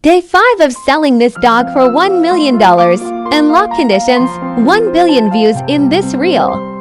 Day 5 of selling this dog for $1 million. Unlock conditions, 1 billion views in this reel.